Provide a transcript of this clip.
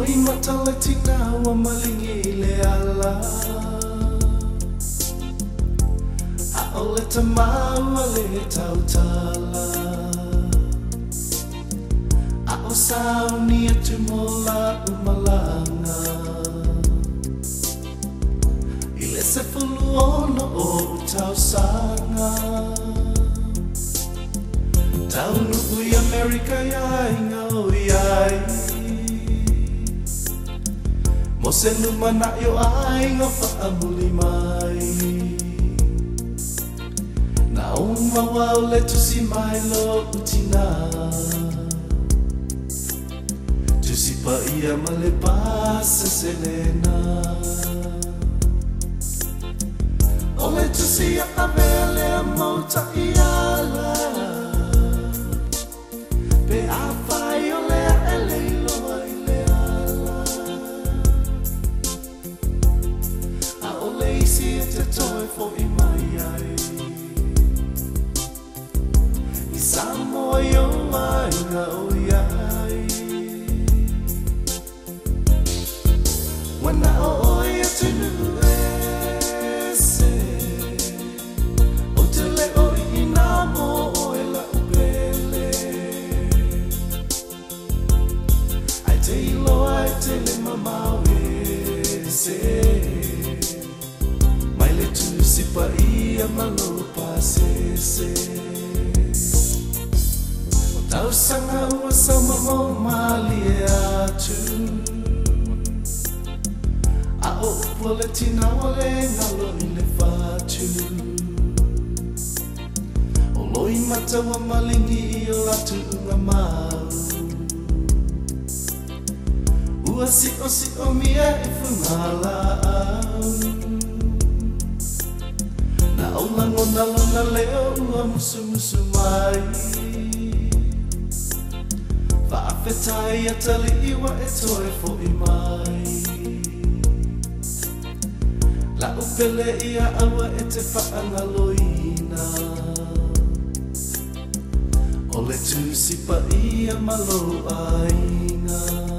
Loimata le tina wa malingi le ala A o le tamaua le tautala A o sauni atu mo la umalanga I le se fulu ono o utausanga Taunuku i Amerika iai ngā o iai Mo se numana yo ai ngā whaamuli mai Na unga wau le tusi mai lo utina Tusi pa ia ma le pasa selena O le tusi a avele a mauta i ala Pe a whai o lea e leiloa i le ala A o leisi e te toe fo i mai ai I Samoa i o mai ngā o iai Wana o oi a tunu e se O te leo i nā mo o e la upele Te iloa e te le mamau e se Mai le tusi pa ia malo pa se se O tau sanga ua sa mamo mali e atu A o upua le tina o le ngalo i le fatu O Loimata wa malingi i o atu unga mau Ua si o mia e whungala au Na aula ngona lona leo ua musu musu mai Whaafetai a tali iwa e toe fo i mai La upele ia awa e te whaangaloina O le tusi pa ia malo aina